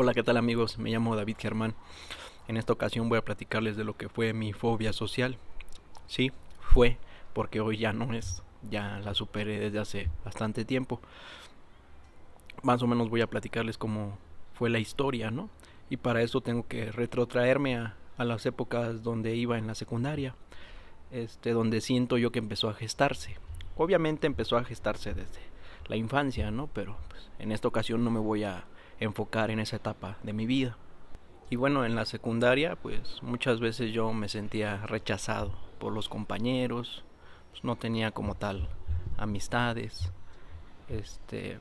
Hola, ¿qué tal amigos? Me llamo David Germán. En esta ocasión voy a platicarles de lo que fue mi fobia social. Sí, fue, porque hoy ya no es, ya la superé desde hace bastante tiempo. Más o menos voy a platicarles cómo fue la historia, ¿no? Y para eso tengo que retrotraerme a las épocas donde iba en la secundaria, donde siento yo que empezó a gestarse. Obviamente empezó a gestarse desde la infancia, ¿no? Pero pues, en esta ocasión no me voy a enfocar en esa etapa de mi vida. Y bueno, en la secundaria, pues muchas veces yo me sentía rechazado por los compañeros, pues, no tenía como tal amistades. Este,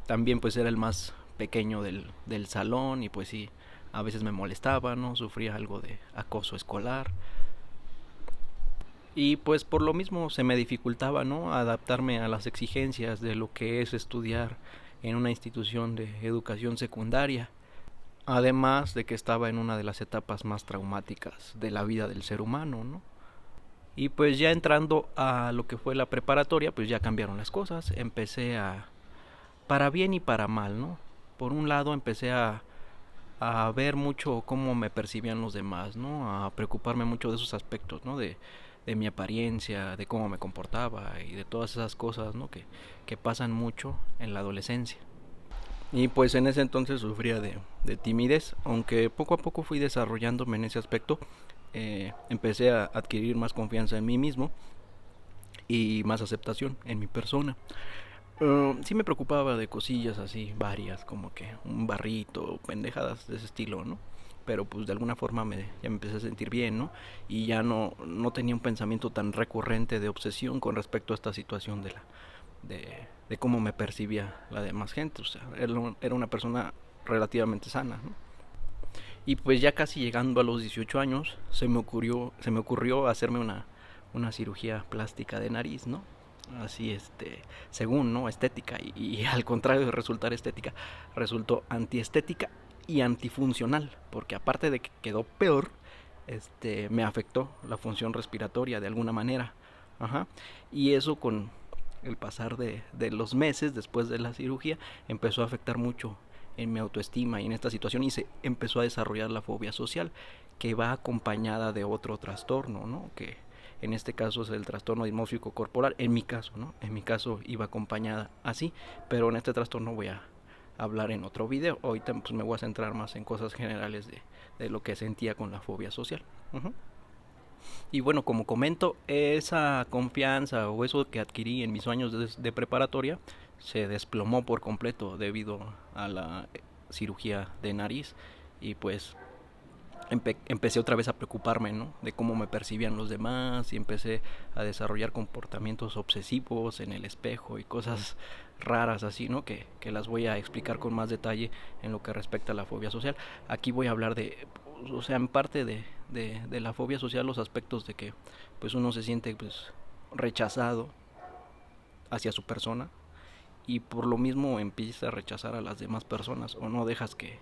También pues era el más pequeño del salón y pues sí, a veces me molestaba, ¿no? Sufría algo de acoso escolar. Y pues por lo mismo se me dificultaba, ¿no? Adaptarme a las exigencias de lo que es estudiar en una institución de educación secundaria. Además de que estaba en una de las etapas más traumáticas de la vida del ser humano, ¿no? Y pues ya entrando a lo que fue la preparatoria, pues ya cambiaron las cosas. Empecé a, para bien y para mal, ¿no? Por un lado empecé a ver mucho cómo me percibían los demás, ¿no? A preocuparme mucho de esos aspectos, ¿no? De mi apariencia, de cómo me comportaba y de todas esas cosas, ¿no? Que pasan mucho en la adolescencia. Y pues en ese entonces sufría de timidez, aunque poco a poco fui desarrollándome en ese aspecto. Empecé a adquirir más confianza en mí mismo y más aceptación en mi persona. Sí me preocupaba de cosillas así, varias, como que un barrito, pendejadas de ese estilo, ¿no? Pero pues de alguna forma ya me empecé a sentir bien, ¿no? Y ya no tenía un pensamiento tan recurrente de obsesión con respecto a esta situación de cómo me percibía la demás gente. O sea, era una persona relativamente sana, ¿no? Y pues ya casi llegando a los 18 años, se me ocurrió hacerme una cirugía plástica de nariz, ¿no? Así, según, ¿no? Estética. Y al contrario de resultar estética, resultó antiestética y antifuncional. Porque aparte de que quedó peor, me afectó la función respiratoria de alguna manera. Ajá. Y eso con el pasar de los meses después de la cirugía empezó a afectar mucho en mi autoestima y en esta situación y se empezó a desarrollar la fobia social que va acompañada de otro trastorno, ¿no? Que en este caso es el trastorno dismórfico corporal, en mi caso, ¿no? En mi caso iba acompañada así, pero en este trastorno voy a hablar en otro video. Ahorita pues me voy a centrar más en cosas generales de lo que sentía con la fobia social. Uh-huh. Y bueno, como comento, esa confianza o eso que adquirí en mis años de preparatoria se desplomó por completo debido a la cirugía de nariz y pues empecé otra vez a preocuparme, ¿no? De cómo me percibían los demás y empecé a desarrollar comportamientos obsesivos en el espejo y cosas raras así, ¿no? Que las voy a explicar con más detalle en lo que respecta a la fobia social. Aquí voy a hablar o sea, en parte de la fobia social, los aspectos de que pues uno se siente pues rechazado hacia su persona y por lo mismo empieza a rechazar a las demás personas o no dejas que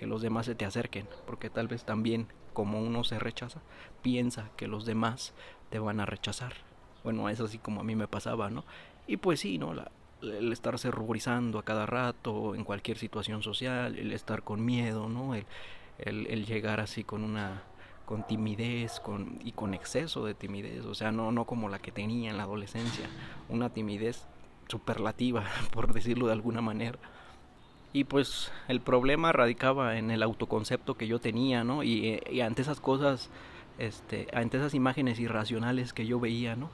los demás se te acerquen, porque tal vez también como uno se rechaza, piensa que los demás te van a rechazar. Bueno, es así como a mí me pasaba, ¿no? Y pues sí, ¿no? El estarse ruborizando a cada rato en cualquier situación social, el estar con miedo, ¿no? El llegar así con timidez y con exceso de timidez, o sea, no como la que tenía en la adolescencia, una timidez superlativa, por decirlo de alguna manera. Y pues el problema radicaba en el autoconcepto que yo tenía, ¿no? Y ante esas cosas, ante esas imágenes irracionales que yo veía, ¿no?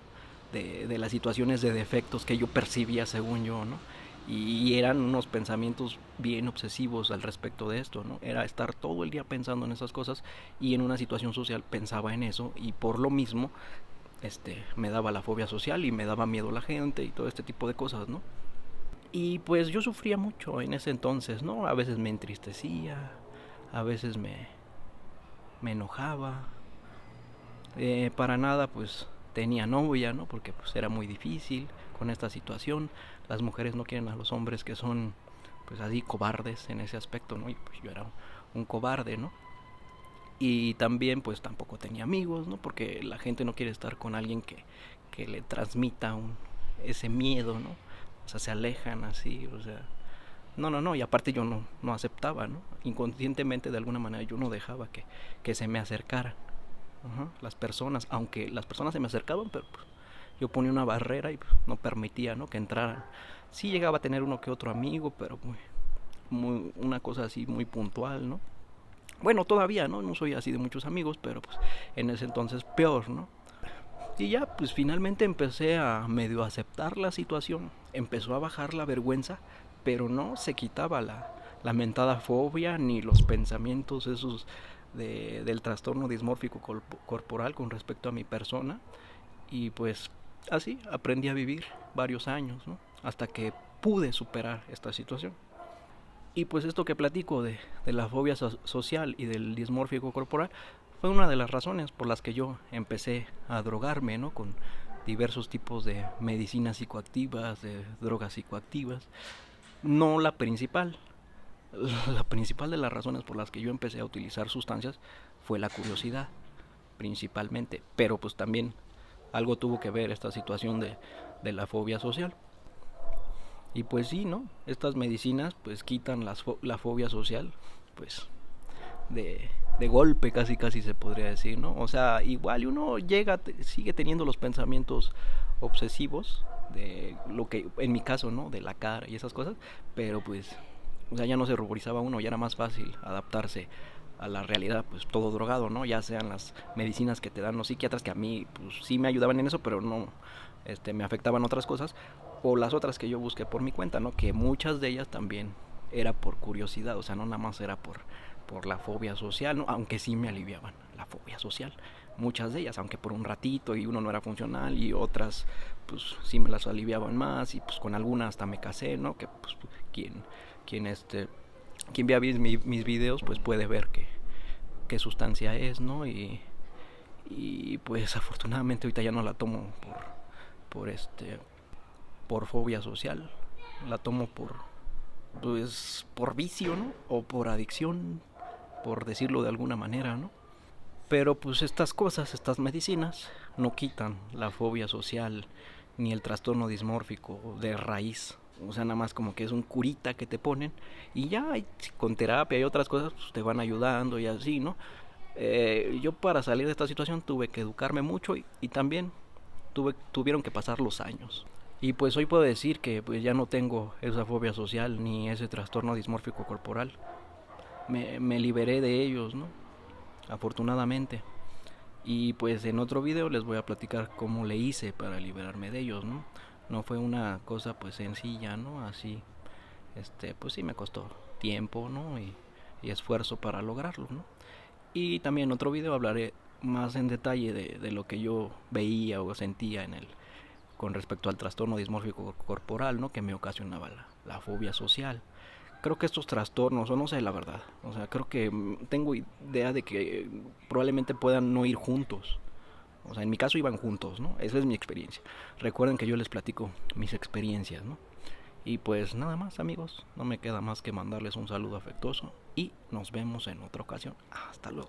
De las situaciones de defectos que yo percibía según yo, ¿no? Y eran unos pensamientos bien obsesivos al respecto de esto, ¿no? Era estar todo el día pensando en esas cosas y en una situación social pensaba en eso y por lo mismo, me daba la fobia social y me daba miedo a la gente y todo este tipo de cosas, ¿no? Y pues yo sufría mucho en ese entonces, ¿no? A veces me entristecía, a veces me enojaba. Para nada pues tenía novia, ¿no? Porque pues era muy difícil con esta situación. Las mujeres no quieren a los hombres que son pues así cobardes en ese aspecto, ¿no? Y pues yo era un cobarde, ¿no? Y también pues tampoco tenía amigos, ¿no? Porque la gente no quiere estar con alguien que le transmita ese miedo, ¿no? O sea, se alejan así, o sea, No, y aparte yo no aceptaba, ¿no? Inconscientemente de alguna manera yo no dejaba que se me acercaran. Ajá, las personas, aunque las personas se me acercaban, pero pues, yo ponía una barrera y pues, no permitía, ¿no? Que entraran. Sí llegaba a tener uno que otro amigo, pero una cosa así muy puntual, ¿no? Bueno, todavía, ¿no? No soy así de muchos amigos, pero pues en ese entonces peor, ¿no? Y ya, pues finalmente empecé a medio aceptar la situación. Empezó a bajar la vergüenza, pero no se quitaba la mentada fobia ni los pensamientos esos del trastorno dismórfico corporal con respecto a mi persona. Y pues así aprendí a vivir varios años, ¿no? Hasta que pude superar esta situación. Y pues esto que platico de la fobia social y del dismórfico corporal fue una de las razones por las que yo empecé a drogarme, ¿no? Con diversos tipos de medicinas psicoactivas, de drogas psicoactivas. No la principal. La principal de las razones por las que yo empecé a utilizar sustancias fue la curiosidad, principalmente. Pero pues también algo tuvo que ver esta situación de la fobia social. Y pues sí, ¿no? Estas medicinas pues quitan la fobia social, pues de golpe casi se podría decir, ¿no? O sea, igual uno sigue teniendo los pensamientos obsesivos de lo que, en mi caso, ¿no? De la cara y esas cosas, pero pues, o sea, ya no se ruborizaba uno, ya era más fácil adaptarse a la realidad, pues todo drogado, ¿no? Ya sean las medicinas que te dan los psiquiatras, que a mí pues sí me ayudaban en eso, pero no, me afectaban otras cosas, o las otras que yo busqué por mi cuenta, ¿no? Que muchas de ellas también era por curiosidad, o sea, no nada más era por la fobia social, ¿no? Aunque sí me aliviaban la fobia social, muchas de ellas, aunque por un ratito y uno no era funcional y otras pues sí me las aliviaban más y pues con algunas hasta me casé, ¿no? Que pues quien, quien quien vea mis videos pues puede ver qué sustancia es, ¿no? Y pues afortunadamente ahorita ya no la tomo por por fobia social, la tomo pues por vicio, ¿no? O por adicción, por decirlo de alguna manera, ¿no? Pero pues estas cosas, estas medicinas, no quitan la fobia social ni el trastorno dismórfico de raíz. O sea, nada más como que es un curita que te ponen y ya con terapia y otras cosas pues, te van ayudando y así, ¿no? Yo para salir de esta situación tuve que educarme mucho y también tuvieron que pasar los años. Y pues hoy puedo decir que pues ya no tengo esa fobia social ni ese trastorno dismórfico corporal. Me liberé de ellos, ¿no? Afortunadamente. Y pues en otro video les voy a platicar cómo le hice para liberarme de ellos, ¿no? No fue una cosa pues sencilla, ¿no? Así, pues sí me costó tiempo, ¿no? Y esfuerzo para lograrlo, ¿no? Y también en otro video hablaré más en detalle de lo que yo veía o sentía con respecto al trastorno dismórfico corporal, ¿no? Que me ocasionaba la fobia social. Creo que estos trastornos, o no sé la verdad, o sea, creo que tengo idea de que probablemente puedan no ir juntos. O sea, en mi caso iban juntos, ¿no? Esa es mi experiencia. Recuerden que yo les platico mis experiencias, ¿no? Y pues nada más, amigos, no me queda más que mandarles un saludo afectuoso y nos vemos en otra ocasión. Hasta luego.